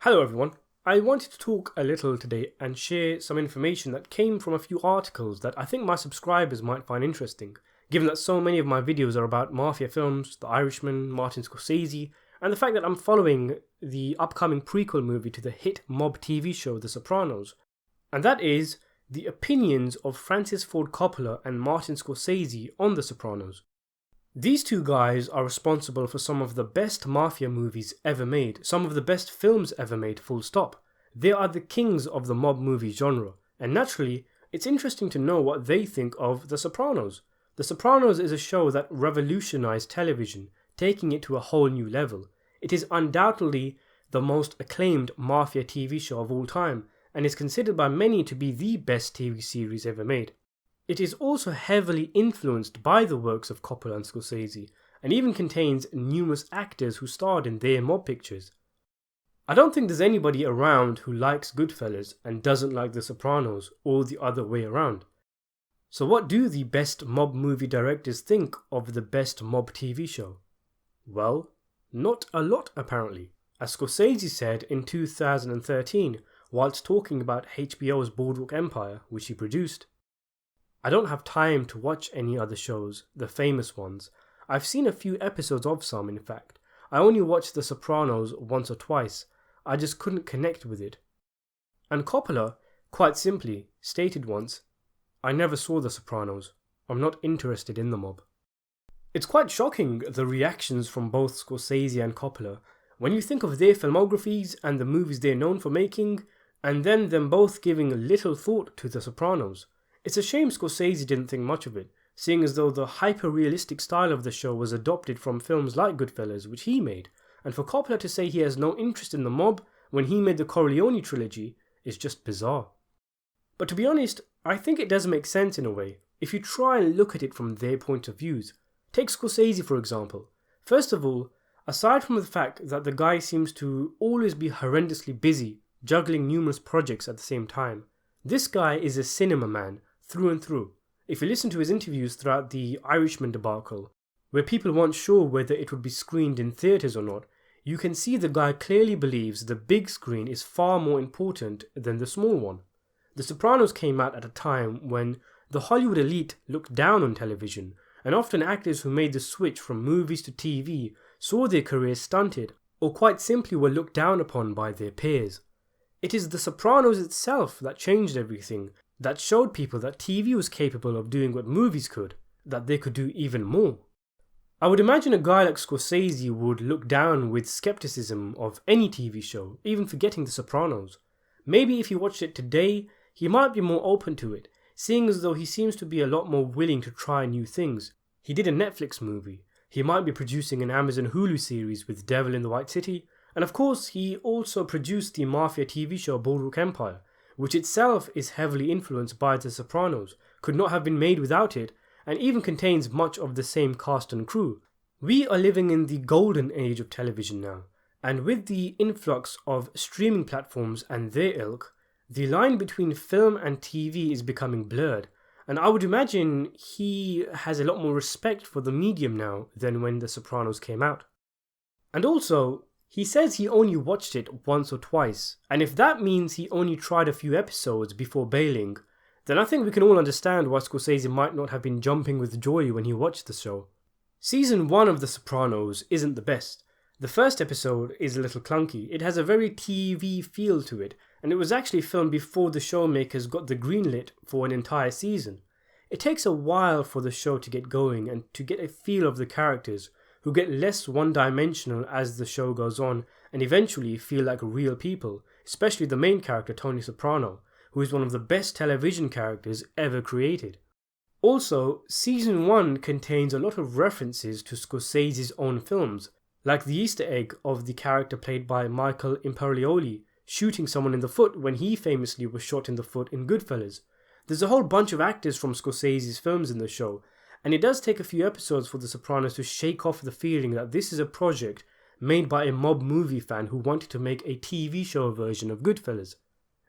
Hello everyone. I wanted to talk a little today and share some information that came from a few articles that I think my subscribers might find interesting, given that so many of my videos are about mafia films, The Irishman, Martin Scorsese, and the fact that I'm following the upcoming prequel movie to the hit mob TV show The Sopranos. And that is the opinions of Francis Ford Coppola and Martin Scorsese on The Sopranos. These two guys are responsible for some of the best mafia movies ever made, some of the best films ever made, full stop. They are the kings of the mob movie genre, and naturally, it's interesting to know what they think of The Sopranos. The Sopranos is a show that revolutionized television, taking it to a whole new level. It is undoubtedly the most acclaimed mafia TV show of all time, and is considered by many to be the best TV series ever made. It is also heavily influenced by the works of Coppola and Scorsese, and even contains numerous actors who starred in their mob pictures. I don't think there's anybody around who likes Goodfellas and doesn't like The Sopranos, or the other way around. So what do the best mob movie directors think of the best mob TV show? Well, not a lot apparently, as Scorsese said in 2013 whilst talking about HBO's Boardwalk Empire, which he produced. I don't have time to watch any other shows, the famous ones. I've seen a few episodes of some, in fact. I only watched The Sopranos once or twice. I just couldn't connect with it. And Coppola, quite simply, stated once, "I never saw The Sopranos. I'm not interested in the mob." It's quite shocking, the reactions from both Scorsese and Coppola, when you think of their filmographies and the movies they're known for making, and then them both giving little thought to The Sopranos. It's a shame Scorsese didn't think much of it, seeing as though the hyper-realistic style of the show was adopted from films like Goodfellas, which he made, and for Coppola to say he has no interest in the mob when he made the Corleone trilogy is just bizarre. But to be honest, I think it does make sense in a way, if you try and look at it from their point of views. Take Scorsese for example. First of all, aside from the fact that the guy seems to always be horrendously busy, juggling numerous projects at the same time, this guy is a cinema man, through and through. If you listen to his interviews throughout the Irishman debacle, where people weren't sure whether it would be screened in theatres or not, you can see the guy clearly believes the big screen is far more important than the small one. The Sopranos came out at a time when the Hollywood elite looked down on television, and often actors who made the switch from movies to TV saw their careers stunted, or quite simply were looked down upon by their peers. It is The Sopranos itself that changed everything, that showed people that TV was capable of doing what movies could, that they could do even more. I would imagine a guy like Scorsese would look down with skepticism of any TV show, even forgetting The Sopranos. Maybe if he watched it today, he might be more open to it, seeing as though he seems to be a lot more willing to try new things. He did a Netflix movie, he might be producing an Amazon Hulu series with Devil in the White City, and of course he also produced the Mafia TV show Boardwalk Empire, which itself is heavily influenced by The Sopranos, could not have been made without it, and even contains much of the same cast and crew. We are living in the golden age of television now, and with the influx of streaming platforms and their ilk, the line between film and TV is becoming blurred, and I would imagine he has a lot more respect for the medium now than when The Sopranos came out. And also, he says he only watched it once or twice, and if that means he only tried a few episodes before bailing, then I think we can all understand why Scorsese might not have been jumping with joy when he watched the show. Season 1 of The Sopranos isn't the best. The first episode is a little clunky, it has a very TV feel to it, and it was actually filmed before the showmakers got the green lit for an entire season. It takes a while for the show to get going and to get a feel of the characters, who get less one-dimensional as the show goes on and eventually feel like real people, especially the main character Tony Soprano, who is one of the best television characters ever created. Also, Season 1 contains a lot of references to Scorsese's own films, like the Easter egg of the character played by Michael Imperioli shooting someone in the foot when he famously was shot in the foot in Goodfellas. There's a whole bunch of actors from Scorsese's films in the show, and it does take a few episodes for The Sopranos to shake off the feeling that this is a project made by a mob movie fan who wanted to make a TV show version of Goodfellas.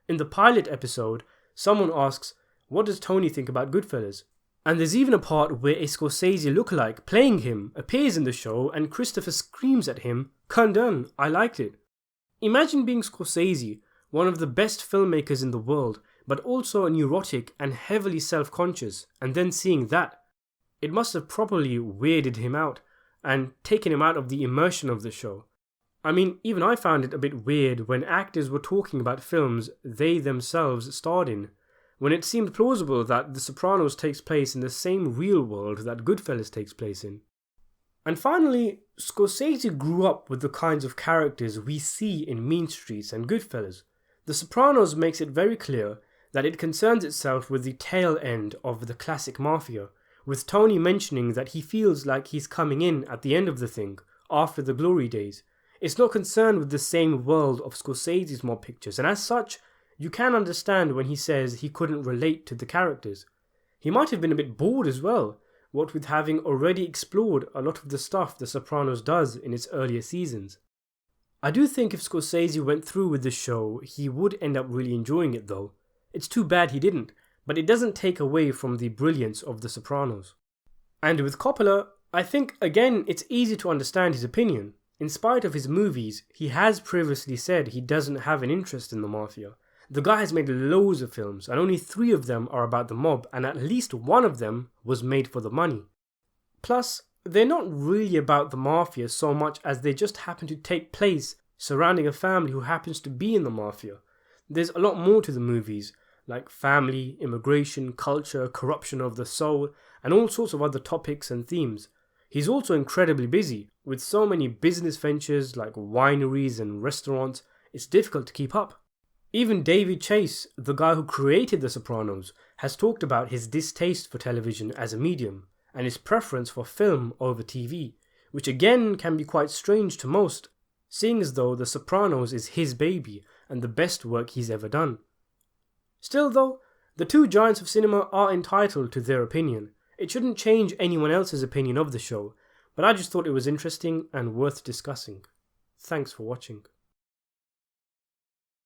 In the pilot episode, someone asks, "What does Tony think about Goodfellas?" And there's even a part where a Scorsese lookalike playing him appears in the show and Christopher screams at him, "Condone, I liked it." Imagine being Scorsese, one of the best filmmakers in the world, but also neurotic and heavily self-conscious, and then seeing that. It must have properly weirded him out and taken him out of the immersion of the show. I mean, even I found it a bit weird when actors were talking about films they themselves starred in, when it seemed plausible that The Sopranos takes place in the same real world that Goodfellas takes place in. And finally, Scorsese grew up with the kinds of characters we see in Mean Streets and Goodfellas. The Sopranos makes it very clear that it concerns itself with the tail end of the classic mafia, with Tony mentioning that he feels like he's coming in at the end of the thing, after the glory days. It's not concerned with the same world of Scorsese's mob pictures, and as such, you can understand when he says he couldn't relate to the characters. He might have been a bit bored as well, what with having already explored a lot of the stuff The Sopranos does in its earlier seasons. I do think if Scorsese went through with the show, he would end up really enjoying it though. It's too bad he didn't, but it doesn't take away from the brilliance of The Sopranos. And with Coppola, I think again it's easy to understand his opinion. In spite of his movies, he has previously said he doesn't have an interest in the mafia. The guy has made loads of films, and only 3 of them are about the mob, and at least one of them was made for the money. Plus, they're not really about the mafia so much as they just happen to take place surrounding a family who happens to be in the mafia. There's a lot more to the movies, like family, immigration, culture, corruption of the soul, and all sorts of other topics and themes. He's also incredibly busy, with so many business ventures like wineries and restaurants, it's difficult to keep up. Even David Chase, the guy who created The Sopranos, has talked about his distaste for television as a medium, and his preference for film over TV, which again can be quite strange to most, seeing as though The Sopranos is his baby and the best work he's ever done. Still though, the 2 giants of cinema are entitled to their opinion. It shouldn't change anyone else's opinion of the show, but I just thought it was interesting and worth discussing. Thanks for watching.